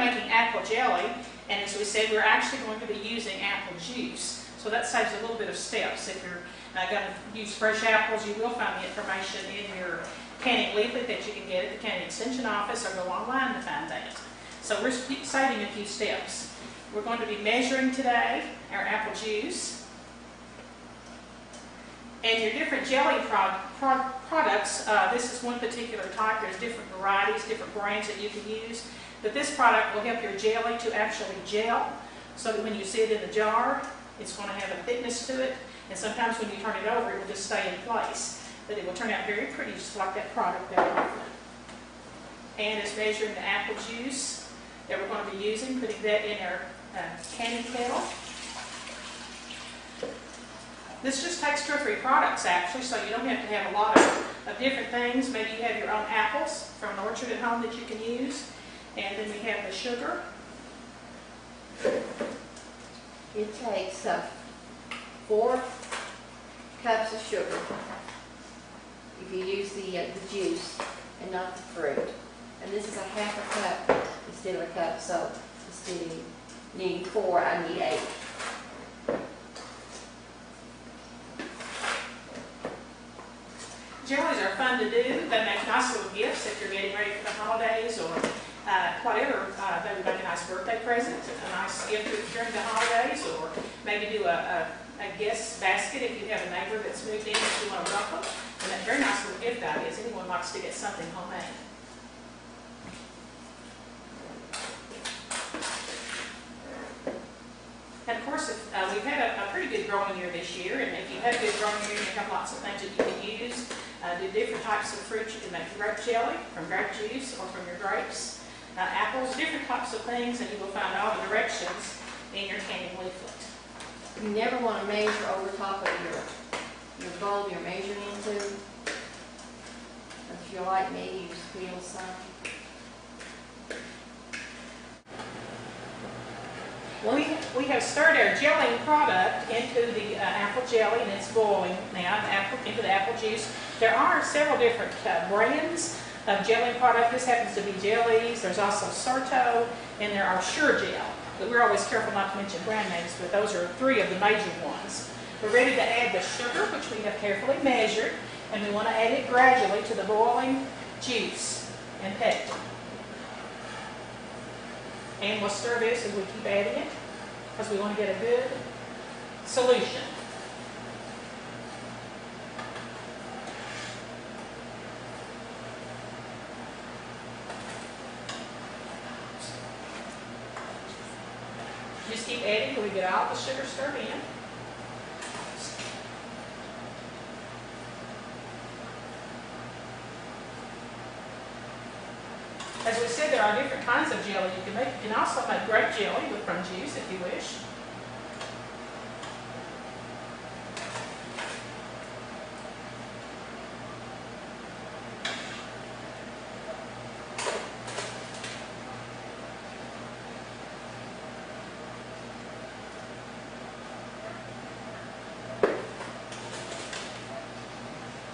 making apple jelly, and as we said, we're actually going to be using apple juice. So that saves a little bit of steps. If you're going to use fresh apples, you will find the information in your canning leaflet that you can get at the county extension office or go online to find that. So we're saving a few steps. We're going to be measuring today our apple juice. And your different jelly products, this is one particular type. There's different varieties, different brands that you can use. But this product will help your jelly to actually gel, so that when you see it in the jar, it's going to have a thickness to it. And sometimes when you turn it over, it will just stay in place. But it will turn out very pretty, just like that product there. And it's measuring the apple juice that we're going to be using, putting that in our canning kettle. This just takes 2 or 3 products actually, so you don't have to have a lot of different things. Maybe you have your own apples from an orchard at home that you can use. And then we have the sugar. It takes 4 cups of sugar if you use the juice and not the fruit. And this is a half a cup instead of a cup, so instead of needing 4, I need 8. Jellies are fun to do. They make nice little gifts if you're getting ready for the holidays or whatever. They would make a nice birthday present, a nice gift during the holidays, or maybe do a guest basket if you have a neighbor that's moved in that you want to welcome. And that's very nice little gift ideas. Anyone likes to get something homemade. And of course, we've had a pretty good growing year this year, and if you have a good growing year, you have lots of things that you can use. Do different types of fruit. You can make grape jelly from grape juice or from your grapes, apples, different types of things, and you will find all the directions in your canning leaflet. You never want to measure over top of your bowl you're measuring into. If you're like me, you just feel some. We have stirred our gelling product into the apple jelly, and it's boiling now into the apple juice. There are several different brands of gelling product. This happens to be Jellies. There's also Certo, and there are Sure Gel. But we're always careful not to mention brand names, but those are 3 of the major ones. We're ready to add the sugar, which we have carefully measured, and we want to add it gradually to the boiling juice and pectin. And we'll stir this as we keep adding it, because we want to get a good solution. Just keep adding till we get all the sugar stirred in. As we said, there are different kinds of jelly you can make. You can also make grape jelly with from juice if you wish.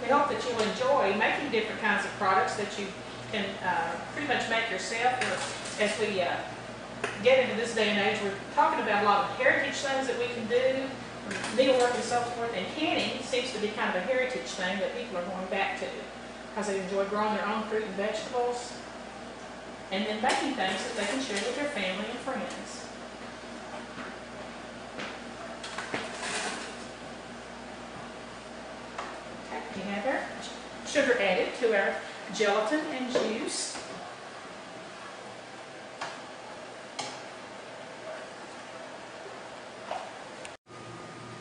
We hope that you'll enjoy making different kinds of products that you can pretty much make yourself. As we get into this day and age, we're talking about a lot of heritage things that we can do, needlework and so forth, and canning seems to be kind of a heritage thing that people are going back to because they enjoy growing their own fruit and vegetables and then baking things that they can share with their family and friends. Okay, we have our sugar added to our gelatin and juice.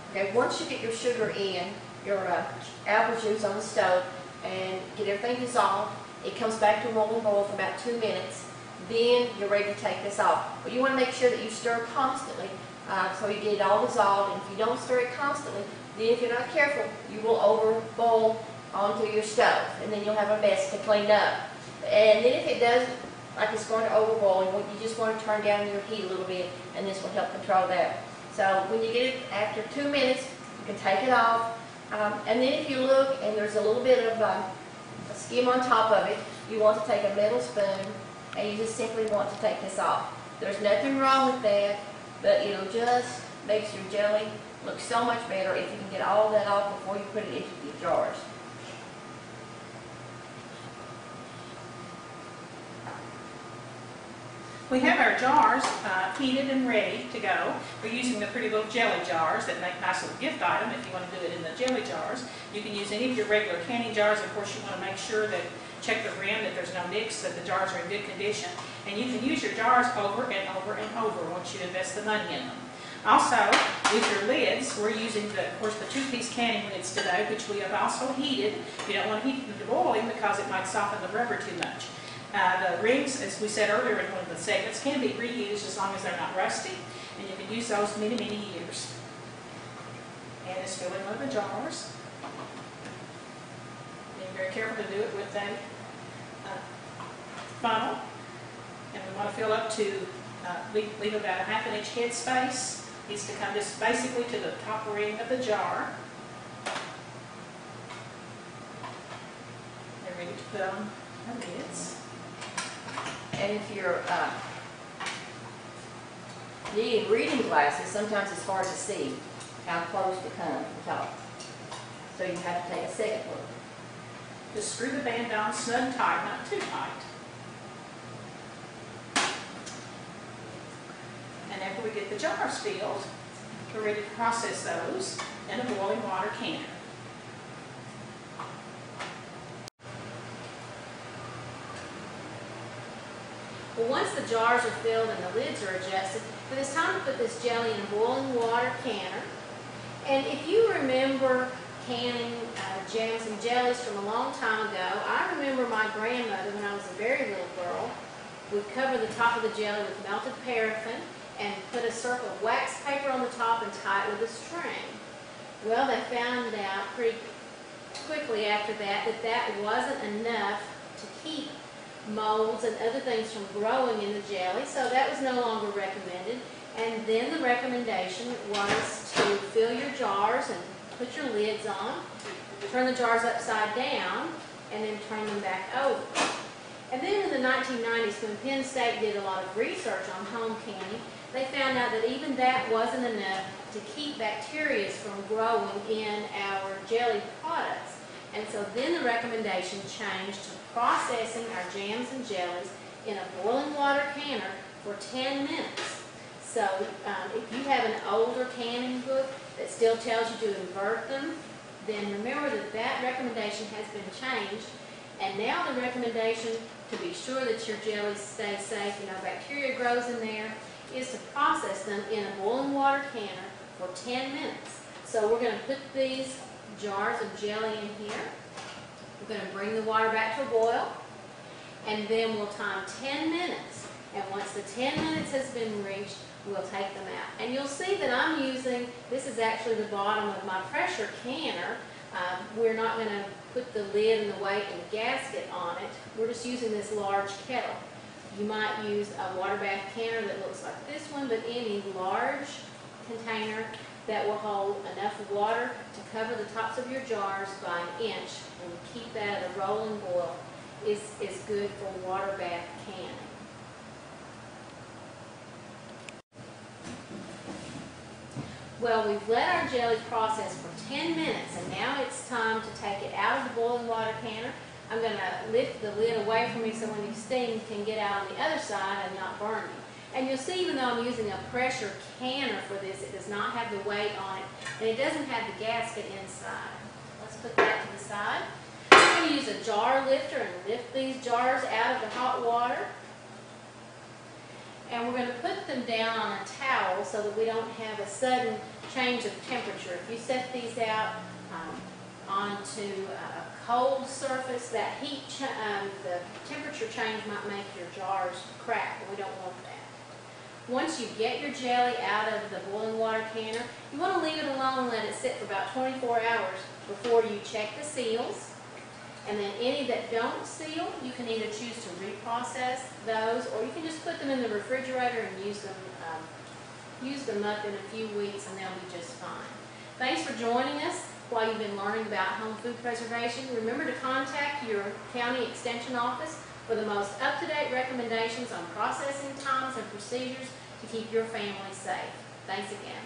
Okay, once you get your sugar in, your apple juice on the stove, and get everything dissolved, it comes back to a rolling boil for about 2 minutes. Then you're ready to take this off. But you want to make sure that you stir constantly so you get it all dissolved. And if you don't stir it constantly, then if you're not careful, you will over boil onto your stove, and then you'll have a mess to clean up. And then if it does, like it's going to overboil, you just want to turn down your heat a little bit, and this will help control that. So when you get it after 2 minutes, you can take it off. And then if you look and there's a little bit of a skim on top of it, you want to take a metal spoon and you just simply want to take this off. There's nothing wrong with that, but it'll just makes your jelly look so much better if you can get all that off before you put it into the jars. We have our jars heated and ready to go. We're using the pretty little jelly jars that make a nice little gift item if you want to do it in the jelly jars. You can use any of your regular canning jars. Of course, you want to make sure that, check the rim that there's no nicks, that the jars are in good condition. And you can use your jars over and over and over once you invest the money in them. Also, with your lids, we're using, of course, the 2-piece canning lids today, which we have also heated. You don't want to heat them to boiling because it might soften the rubber too much. The rings, as we said earlier in one of the segments, can be reused as long as they're not rusty, and you can use those many, many years. And it's filling one of the jars. Being very careful to do it with a funnel. And we want to fill up to, leave about a ½ inch head space. Needs to come just basically to the top ring of the jar. They're ready to put on our lids. And if you're needing reading glasses, sometimes it's hard to see how close to come to the top. So you have to take a second look. Just screw the band on snug and tight, not too tight. And after we get the jars filled, we're ready to process those in a boiling water canner. Well, once the jars are filled and the lids are adjusted, then it's time to put this jelly in a boiling water canner. And if you remember canning jams and jellies from a long time ago, I remember my grandmother, when I was a very little girl, would cover the top of the jelly with melted paraffin and put a circle of wax paper on the top and tie it with a string. Well, they found out pretty quickly after that that that wasn't enough to keep molds and other things from growing in the jelly, so that was no longer recommended. And then the recommendation was to fill your jars and put your lids on, turn the jars upside down, and then turn them back over. And then in the 1990s, when Penn State did a lot of research on home canning, they found out that even that wasn't enough to keep bacteria from growing in our jelly products. And so then the recommendation changed to processing our jams and jellies in a boiling water canner for 10 minutes. So if you have an older canning book that still tells you to invert them, then remember that that recommendation has been changed. And now the recommendation to be sure that your jellies stay safe and no bacteria grows in there is to process them in a boiling water canner for 10 minutes. So we're going to put these jars of jelly in here. We're going to bring the water back to a boil, and then we'll time 10 minutes. And once the 10 minutes has been reached, we'll take them out. And you'll see that I'm using, this is actually the bottom of my pressure canner. We're not going to put the lid and the weight and the gasket on it. We're just using this large kettle. You might use a water bath canner that looks like this one, but any large container that will hold enough water to cover the tops of your jars by an inch and keep that at a rolling boil is good for water bath canning. Well, we've let our jelly process for 10 minutes, and now it's time to take it out of the boiling water canner. I'm going to lift the lid away from me so when the steam can get out on the other side and not burn me. And you'll see, even though I'm using a pressure canner for this, it does not have the weight on it, and it doesn't have the gasket inside. Let's put that to the side. I'm going to use a jar lifter and lift these jars out of the hot water. And we're going to put them down on a towel so that we don't have a sudden change of temperature. If you set these out onto a cold surface, that heat, the temperature change might make your jars crack, and we don't want that. Once you get your jelly out of the boiling water canner, you want to leave it alone and let it sit for about 24 hours before you check the seals. And then any that don't seal, you can either choose to reprocess those, or you can just put them in the refrigerator and use them up in a few weeks, and they'll be just fine. Thanks for joining us while you've been learning about home food preservation. Remember to contact your county extension office for the most up-to-date recommendations on processing times and procedures to keep your family safe. Thanks again.